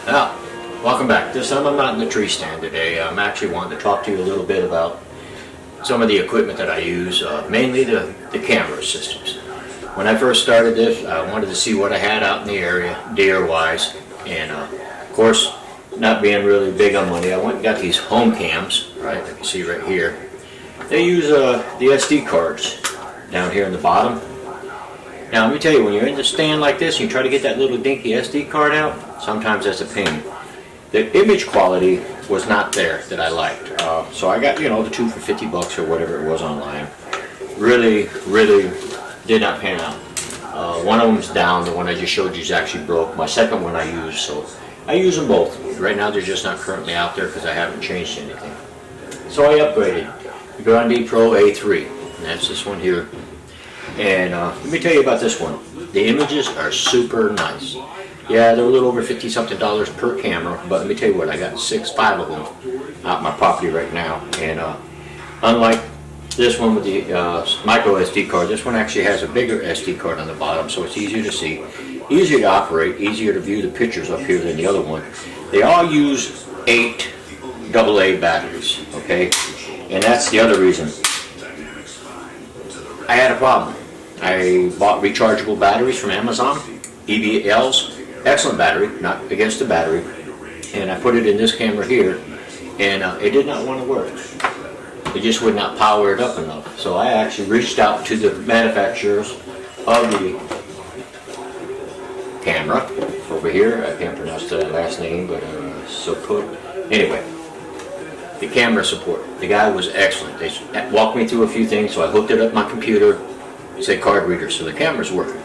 Now, welcome back. This time I'm not in the tree stand today. I'm actually wanting to talk to you a little bit about some of the equipment that I use, mainly the camera systems. When I first started this, I wanted to see what I had out in the area, deer-wise, and of course, not being really big on money, I went and got these home cams, right, like you see right here. They use the SD cards down here in the bottom. Now let me tell you, when you're in the stand like this and you try to get that little dinky SD card out, sometimes that's a pain. The image quality was not there that I liked. So I got, the two for 50 bucks or whatever it was online. Really did not pan out. One of them's down, the one I just showed you is actually broke. My second one I use, so I use them both. Right now they're just not currently out there because I haven't changed anything. So I upgraded the Grande Pro A3, and that's this one here. And let me tell you about this one. The images are super nice. Yeah, they're a little over 50 something dollars per camera, but let me tell you what, I got five of them out my property right now. And unlike this one with the micro SD card, this one actually has a bigger SD card on the bottom, so it's easier to see, easier to operate, easier to view the pictures up here than the other one. They all use 8 AA batteries, okay? And that's the other reason. I had a problem. I bought rechargeable batteries from Amazon, EVLs, excellent battery, not against the battery, and I put it in this camera here, and it did not want to work. It just would not power it up enough. So I actually reached out to the manufacturers of the camera over here. I can't pronounce the last name, but anyway, the camera support. The guy was excellent. They walked me through a few things, so I hooked it up my computer. It said card reader, so the camera's working.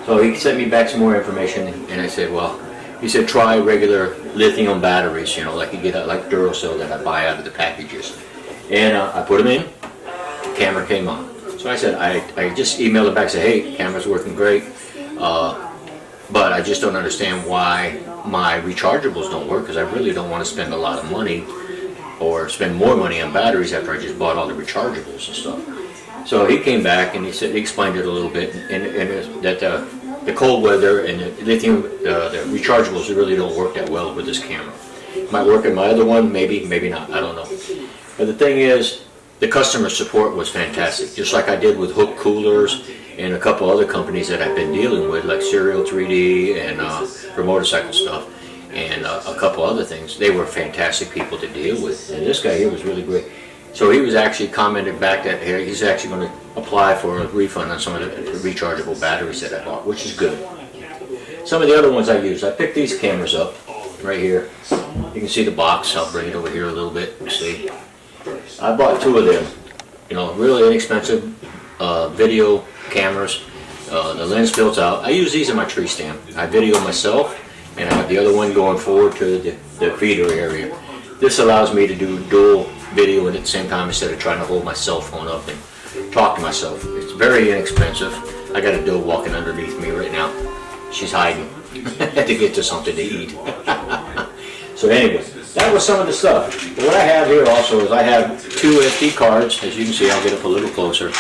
So he sent me back some more information, and I said, well, he said try regular lithium batteries, like you get like Duracell that I buy out of the packages. And I put them in, the camera came on. So I said, I just emailed it back and said, hey, camera's working great, but I just don't understand why my rechargeables don't work, because I really don't want to spend a lot of money or spend more money on batteries after I just bought all the rechargeables and stuff. So he came back and he explained it a little bit, and that the cold weather and the lithium, the rechargeables really don't work that well with this camera. Might work in my other one, maybe not, I don't know. But the thing is, the customer support was fantastic, just like I did with Hook Coolers and a couple other companies that I've been dealing with, like Serial 3D and for motorcycle stuff, and a couple other things. They were fantastic people to deal with, and this guy here was really great. So he was actually commented back that here he's actually going to apply for a refund on some of the rechargeable batteries that I bought, which is good. Some of the other ones I used, I picked these cameras up right here. You can see the box. I'll bring it over here a little bit. See, I bought 2 of them. Really inexpensive video cameras. The lens built out. I use these in my tree stand. I video myself, and I have the other one going forward to the feeder area. This allows me to do dual video at the same time instead of trying to hold my cell phone up and talk to myself. It's very inexpensive. I got a doe walking underneath me right now. She's hiding to get to something to eat. So anyway, that was some of the stuff. But what I have here also is I have 2 SD cards. As you can see, I'll get up a little closer.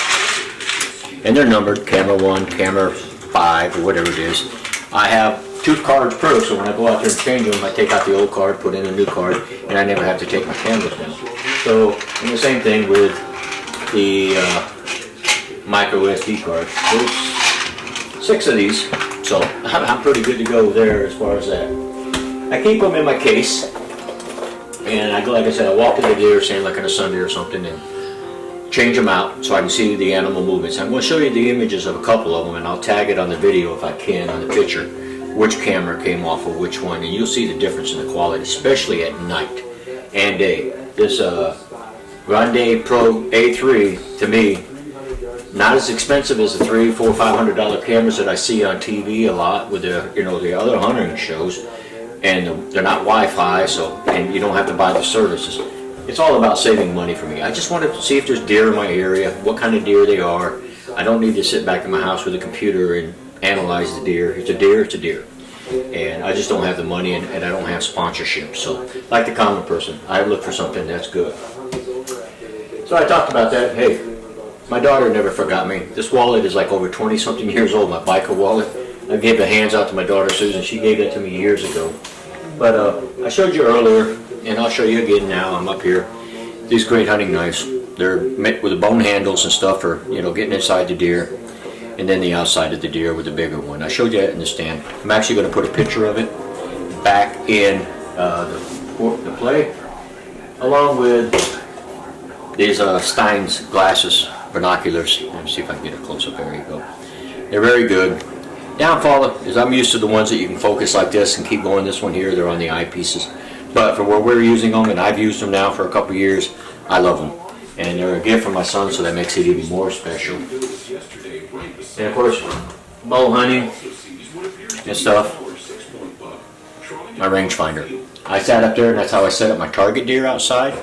And they're numbered, camera 1, camera 5, or whatever it is. I have 2 cards per, so when I go out there and change them, I take out the old card, put in a new card, and I never have to take my cameras down. So, and the same thing with the micro SD card. There's 6 of these, so I'm pretty good to go there as far as that. I keep them in my case, and like I said, I walk to the deer stand like on a Sunday or something and change them out so I can see the animal movements. I'm going to show you the images of a couple of them, and I'll tag it on the video if I can, on the picture, which camera came off of which one, and you'll see the difference in the quality, especially at night and day. This Grande Pro A3, to me, not as expensive as the $300, $400, $500 cameras that I see on TV a lot with the other hunting shows, and they're not Wi-Fi, and you don't have to buy the services. It's all about saving money for me. I just want to see if there's deer in my area, what kind of deer they are. I don't need to sit back in my house with a computer and analyze the deer. It's a deer, it's a deer. And I just don't have the money, and I don't have sponsorship. So, like the common person, I look for something that's good. So I talked about that. Hey, my daughter never forgot me. This wallet is like over 20-something years old, my biker wallet. I gave the hands out to my daughter Susan. She gave that to me years ago. But I showed you earlier, and I'll show you again now. I'm up here. These great hunting knives. They're made with the bone handles and stuff for, you know, getting inside the deer, and then the outside of the deer with the bigger one. I showed you that in the stand. I'm actually going to put a picture of it back in the play, along with these Stein's glasses, binoculars. Let me see if I can get a close up. There you go. They're very good. Downfall is I'm used to the ones that you can focus like this and keep going. This one here, they're on the eyepieces. But for where we're using them, and I've used them now for a couple years, I love them. And they're a gift from my son, so that makes it even more special. And of course, bow hunting and stuff, my rangefinder. I sat up there, and that's how I set up my target deer outside.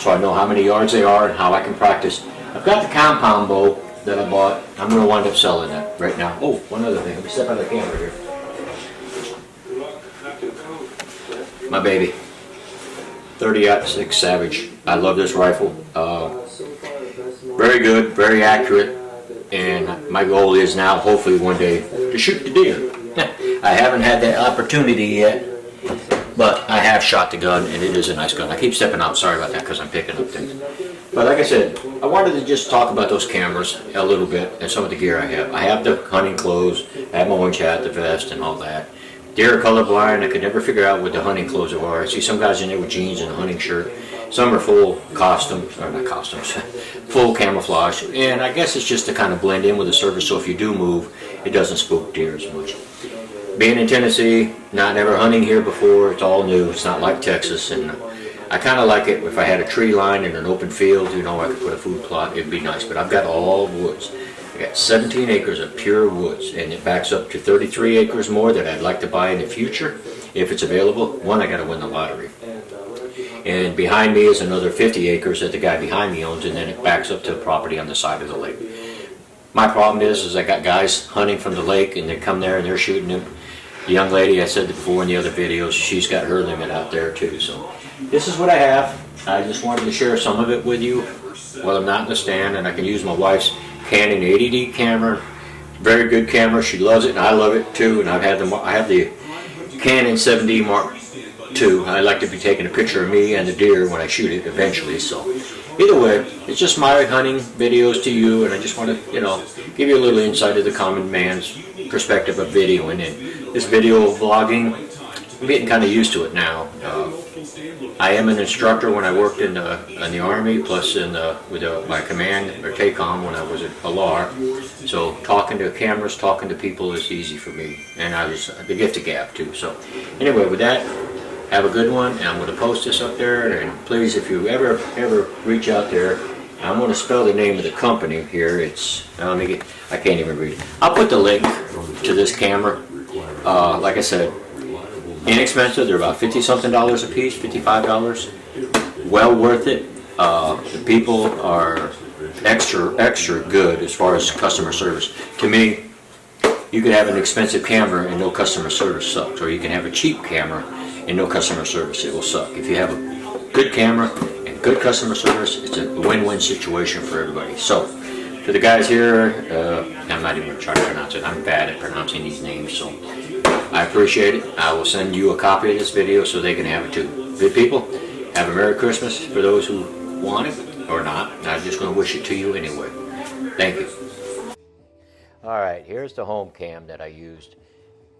So I know how many yards they are and how I can practice. I've got the compound bow that I bought. I'm going to wind up selling that right now. Oh, one other thing. Let me step out of the camera here. My baby. 30-06 Savage. I love this rifle. Very good, very accurate. And my goal is now, hopefully one day, to shoot the deer. I haven't had that opportunity yet, but I have shot the gun, and it is a nice gun. I keep stepping out. Sorry about that because I'm picking up things. But like I said, I wanted to just talk about those cameras a little bit and some of the gear I have. I have the hunting clothes, I have my orange hat, the vest, and all that. Deer are colorblind. I could never figure out what the hunting clothes are. I see some guys in there with jeans and a hunting shirt. Some are full costumes, or not costumes, full camouflage. And I guess it's just to kind of blend in with the service, so if you do move, it doesn't spook deer as much. Being in Tennessee, not never hunting here before, it's all new. It's not like Texas, and I kind of like it if I had a tree line and an open field, you know, I could put a food plot, it'd be nice. But I've got all woods. I got 17 acres of pure woods, and it backs up to 33 acres more that I'd like to buy in the future if it's available. One, I got to win the lottery. And behind me is another 50 acres that the guy behind me owns, and then it backs up to a property on the side of the lake. My problem is I got guys hunting from the lake, and they come there and they're shooting them. The young lady, I said before in the other videos, she's got her limit out there too. So this is what I have. I just wanted to share some of it with you while I'm not in the stand, and I can use my wife's Canon 80D camera. Very good camera. She loves it, and I love it too. And I have the Canon 7D Mark II. I like to be taking a picture of me and the deer when I shoot it eventually. So either way, it's just my hunting videos to you, and I just want to, you know, give you a little insight of the common man's perspective of videoing. And this video vlogging, I'm getting kind of used to it now. I am an instructor when I worked in the Army, plus with my command or TACOM when I was at LAR. So talking to cameras, talking to people is easy for me, and I was the gift of gab too. So anyway, with that, have a good one, and I'm going to post this up there. And please, if you ever reach out there, I'm going to spell the name of the company here. It's I can't even read it. I'll put the link to this camera. Like I said, inexpensive. They're about $50-something a piece, $55. Well worth it. The people are extra good as far as customer service. To me, you could have an expensive camera and no customer service sucks, or you can have a cheap camera and no customer service. It will suck. If you have a good camera and good customer service, it's a win-win situation for everybody. So, to the guys here, I'm not even going to try to pronounce it. I'm bad at pronouncing these names, so I appreciate it. I will send you a copy of this video so they can have it too. Good people, have a Merry Christmas for those who want it or not. I'm just going to wish it to you anyway. Thank you. All right, here's the home cam that I used.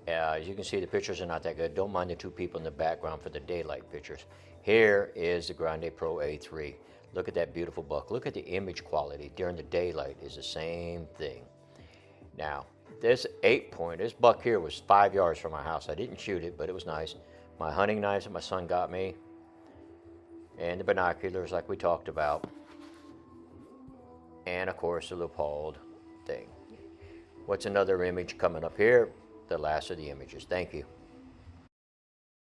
As you can see, the pictures are not that good. Don't mind the two people in the background for the daylight pictures. Here is the Grande Pro A3. Look at that beautiful buck. Look at the image quality during the daylight is the same thing. Now, this 8-point, this buck here was 5 yards from my house. I didn't shoot it, but it was nice. My hunting knives that my son got me, and the binoculars like we talked about, and of course the Leupold thing. What's another image coming up here? The last of the images. Thank you.